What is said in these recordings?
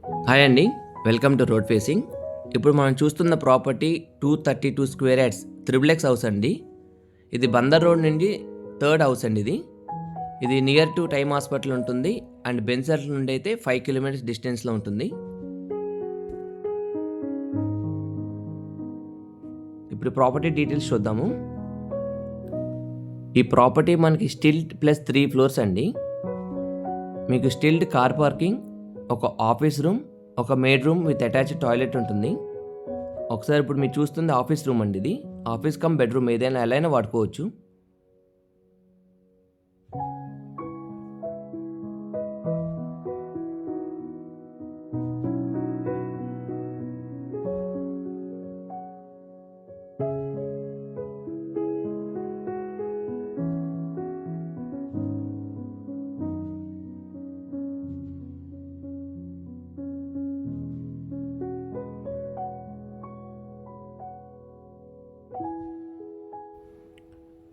Hi అండి, welcome to road facing. ఇప్పుడు మనం చూస్తున్న property 232 square yards triple house అండి. ఇది బందర్ రోడ్ నుండి థర్డ్ హౌస్ అండి. ఇది నియర్ టు టైమ్ హాస్పిటల్ ఉంటుంది అండ్ బెన్సర్ నుండి అయితే 5 కిలోమీటర్స్ డిస్టెన్స్లో ఉంటుంది. ఇప్పుడు ప్రాపర్టీ డీటెయిల్స్ చూద్దాము. ఈ ప్రాపర్టీ మనకి స్టిల్ట్ ప్లస్ 3 ఫ్లోర్స్ అండి. మీకు స్టిల్ట్ కార్ పార్కింగ్, ఒక ఆఫీస్ రూమ్, ఒక made room with attached toilet ఉంటుంది. ఒకసారి ఇప్పుడు మీరు చూస్తుంది ఆఫీస్ రూమ్ అండి. ఇది ఆఫీస్ కమ్ బెడ్రూమ్, ఏదైనా ఎలా అయినా వాడుకోవచ్చు.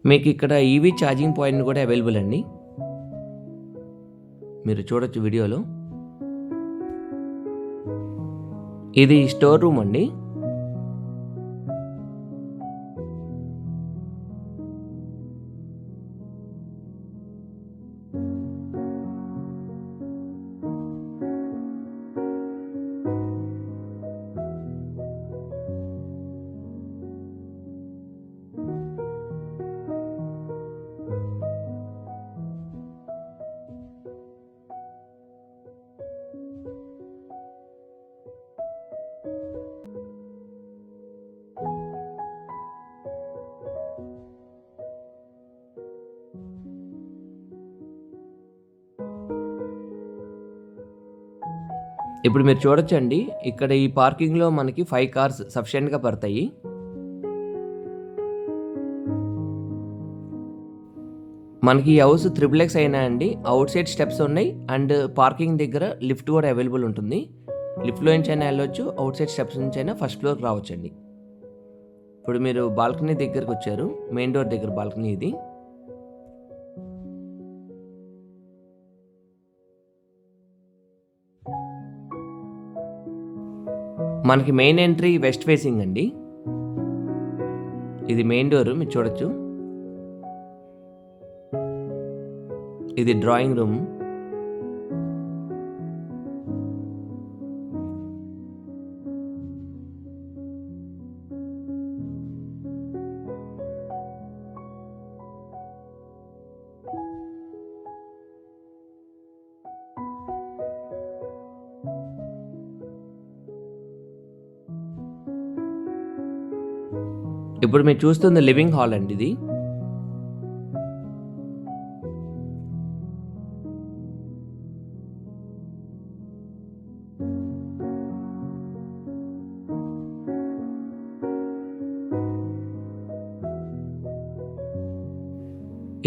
మీకు ఇక్కడ ఈవీ ఛార్జింగ్ పాయింట్ కూడా అవైలబుల్ అండి, మీరు చూడొచ్చు వీడియోలో. ఇది స్టోర్ రూమ్ అండి. ఇప్పుడు మీరు చూడొచ్చండి, ఇక్కడ ఈ పార్కింగ్లో మనకి 5 కార్స్ సఫిషియెంట్గా పడతాయి. మనకి ఈ హౌస్ త్రిబుల్ అయినా అండి. అవుట్ సైడ్ స్టెప్స్ ఉన్నాయి అండ్ పార్కింగ్ దగ్గర లిఫ్ట్ కూడా అవైలబుల్ ఉంటుంది. లిఫ్ట్లో నుంచి అయినా వెళ్ళొచ్చు, అవుట్ సైడ్ స్టెప్స్ నుంచి అయినా ఫస్ట్ ఫ్లోర్కి రావచ్చండి. ఇప్పుడు మీరు బాల్కనీ దగ్గరకు వచ్చారు, మెయిన్ డోర్ దగ్గర బాల్కనీ ఇది. మనకి మెయిన్ ఎంట్రీ వెస్ట్ ఫేసింగ్ అండి. ఇది మెయిన్ డోర్, మీరు చూడొచ్చు. ఇది డ్రాయింగ్ రూమ్. ఇప్పుడు మీరు చూస్తుంది లివింగ్ హాల్ అండి. ఇది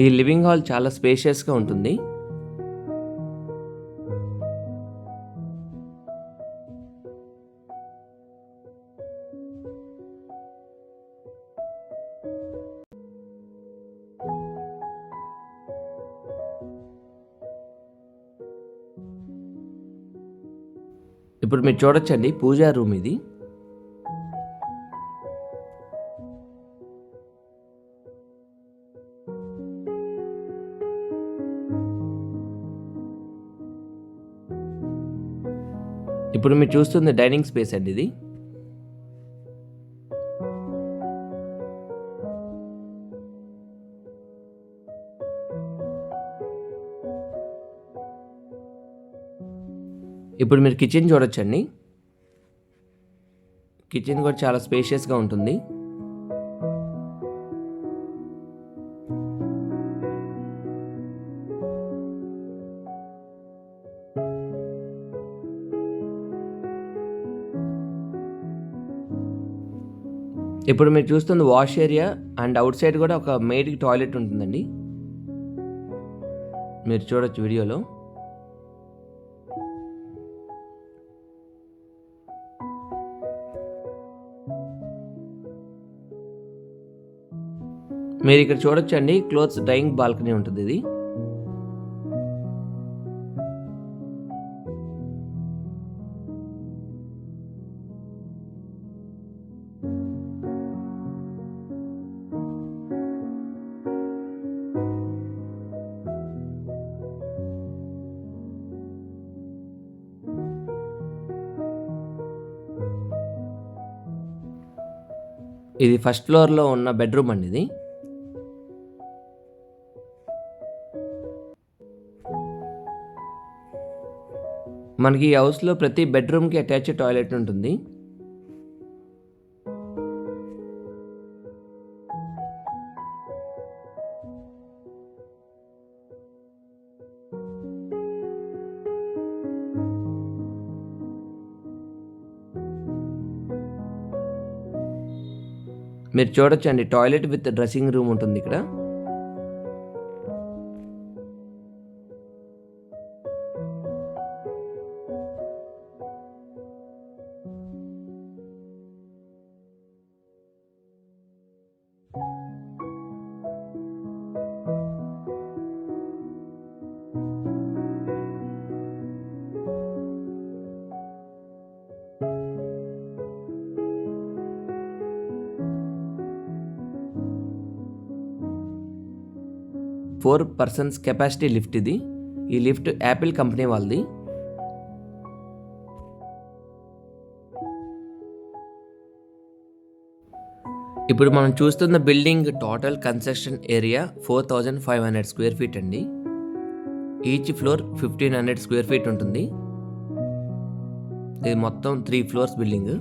ఈ లివింగ్ హాల్ చాలా స్పేషియస్గా ఉంటుంది. ఇప్పుడు మీరు చూడొచ్చండి పూజా రూమ్ ఇది. ఇప్పుడు మీరు చూస్తుంది డైనింగ్ స్పేస్ అండి. ఇది ఇప్పుడు మీరు కిచెన్ చూడొచ్చండి. కిచెన్ కూడా చాలా స్పేషియస్గా ఉంటుంది. ఇప్పుడు మీరు చూస్తుంది wash area and out side కూడా ఒక మేడ్కి టాయిలెట్ ఉంటుందండి, మీరు చూడొచ్చు వీడియోలో. మీరు ఇక్కడ చూడొచ్చండి, క్లోత్స్ డ్రైయింగ్ బాల్కనీ ఉంటుంది ఇది. ఇది ఫస్ట్ ఫ్లోర్లో ఉన్న బెడ్రూమ్ అండి ఇది. మనకి ఈ హౌస్లో ప్రతి బెడ్రూమ్కి అటాచ్డ్ టాయిలెట్ ఉంటుంది. మీరు చూడొచ్చండి, టాయిలెట్ విత్ డ్రెస్సింగ్ రూమ్ ఉంటుంది ఇక్కడ. ఫోర్ పర్సన్స్ కెపాసిటీ లిఫ్ట్ ఇది. ఈ లిఫ్ట్ యాపిల్ కంపెనీ వాళ్ళది. ఇప్పుడు మనం చూస్తున్న building total construction area 4500 square feet అండి. ఈచ్ ఫ్లోర్ 1500 స్క్వేర్ ఫీట్ ఉంటుంది. ఇది మొత్తం 3 ఫ్లోర్స్ బిల్డింగ్.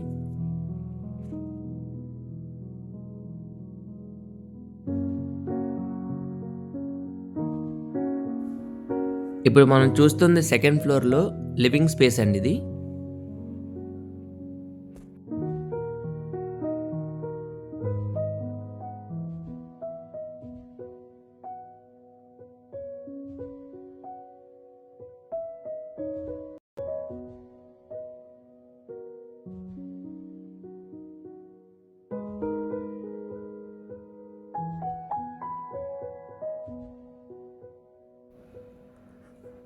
ఇప్పుడు మనం చూస్తుంది సెకండ్ ఫ్లోర్లో లివింగ్ స్పేస్ అండి ఇది.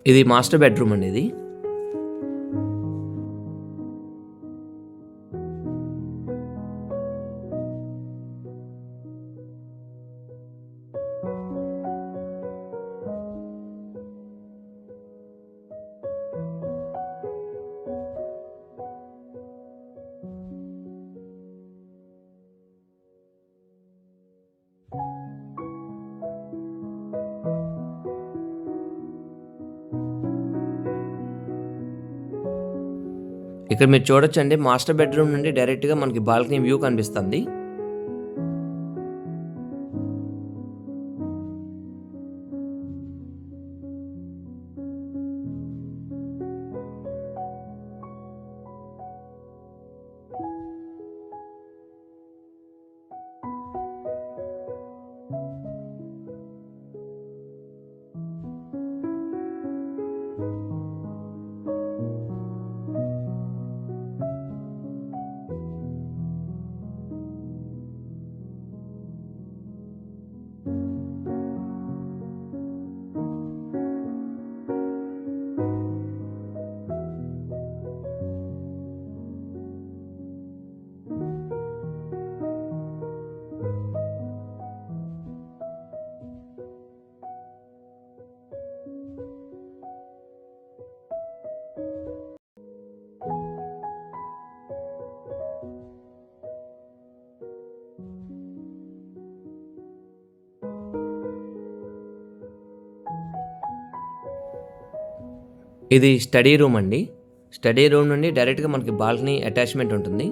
ఇది మాస్టర్ బెడ్రూమ్ అండి ఇది. ఇక్కడ మీరు చూడొచ్చండి, మాస్టర్ బెడ్రూమ్ నుండి డైరెక్ట్గా మనకి బాల్కనీ వ్యూ కనిపిస్తుంది. ఇది స్టడీ రూమ్ అండి. స్టడీ రూమ్ నుండి డైరెక్ట్గా మనకి బాల్కనీ అటాచ్మెంట్ ఉంటుంది.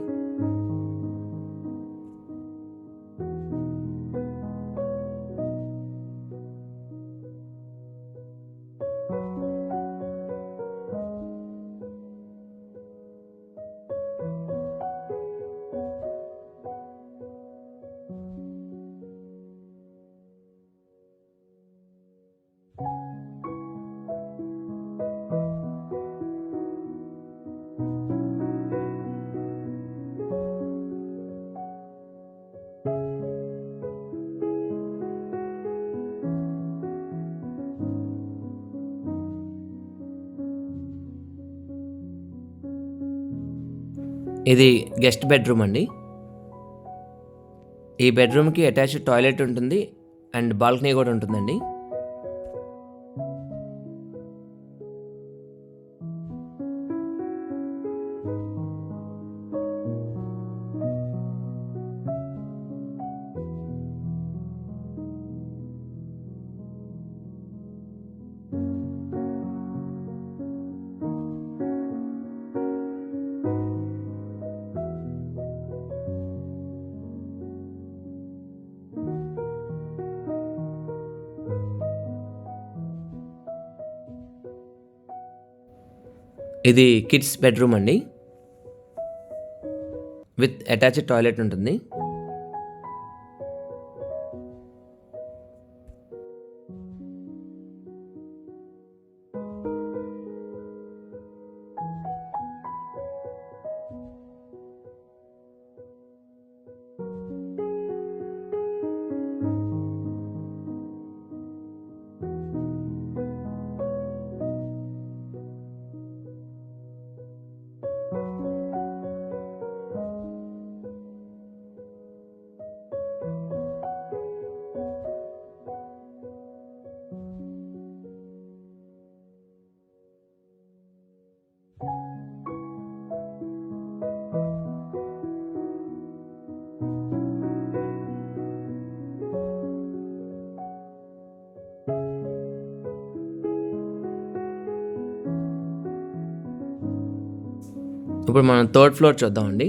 ఇది గెస్ట్ బెడ్రూమ్ అండి. ఈ బెడ్రూమ్కి అటాచ్డ్ టాయిలెట్ ఉంటుంది అండ్ బాల్కనీ కూడా ఉంటుందండి. ఇది కిడ్స్ బెడ్రూమ్ అండి, విత్ అటాచ్డ్ టాయిలెట్ ఉంటుంది. ఇప్పుడు మనం థర్డ్ ఫ్లోర్ చూద్దామండి.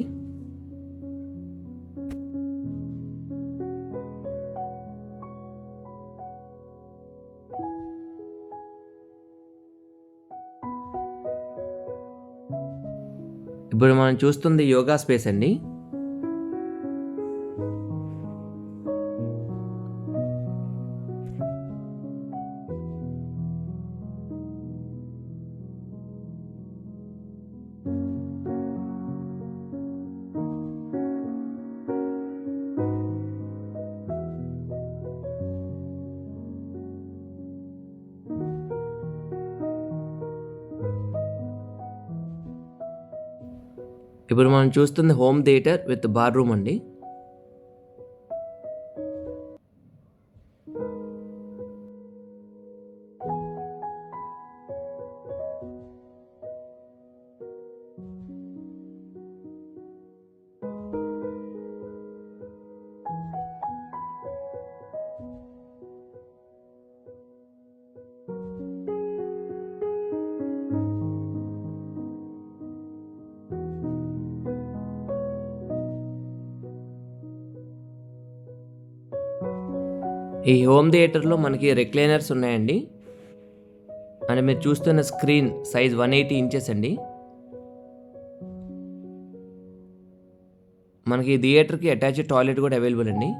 ఇప్పుడు మనం చూస్తుంది యోగా స్పేస్ అండి. ఇప్పుడు మనం చూస్తుంది home theatre with bar room అండి. ఈ హోమ్ థియేటర్లో మనకి రిక్లైనర్స్ ఉన్నాయండి. అండ్ మీరు చూస్తున్న స్క్రీన్ సైజ్ 180 ఇంచెస్ అండి. మనకి ఈ థియేటర్కి అటాచ్డ్ టాయిలెట్ కూడా అవైలబుల్ అండి.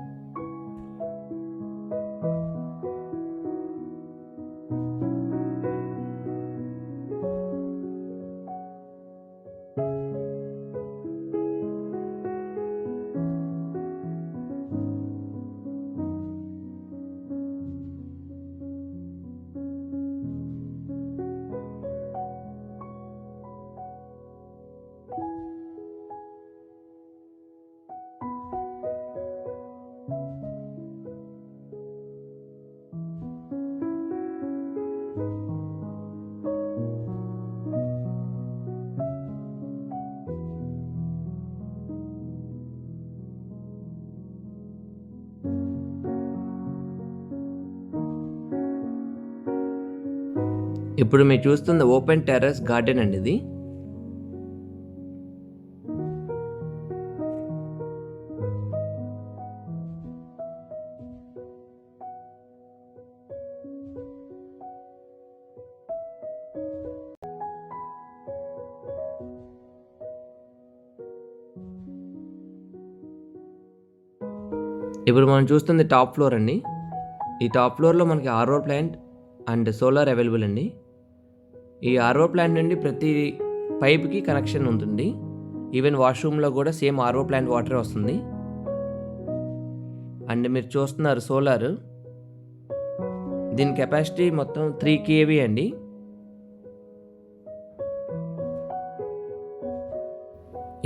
ఇప్పుడు మీరు చూస్తుంది ఓపెన్ టెర్రస్ గార్డెన్ అండి ఇది. ఇప్పుడు మనం చూస్తుంది టాప్ ఫ్లోర్ అండి. ఈ టాప్ ఫ్లోర్లో మనకి RO plant and solar available అండి. ఈ ఆర్ఓ ప్లాంట్ నుండి ప్రతి పైప్కి కనెక్షన్ ఉంటుంది. ఈవెన్ వాష్రూమ్లో కూడా సేమ్ ఆర్ఓ ప్లాంట్ వాటరే వస్తుంది. అండ్ మీరు చూస్తున్నారు సోలార్, దీని కెపాసిటీ మొత్తం 3 kV అండి.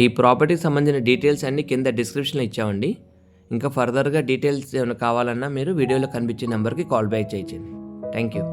ఈ ప్రాపర్టీకి సంబంధించిన డీటెయిల్స్ అన్నీ కింద డిస్క్రిప్షన్లో ఇచ్చామండి. ఇంకా ఫర్దర్గా డీటెయిల్స్ ఏమైనా కావాలన్నా మీరు వీడియోలో కనిపించే నెంబర్కి కాల్ బ్యాక్ చేయొచ్చండి. Thank you.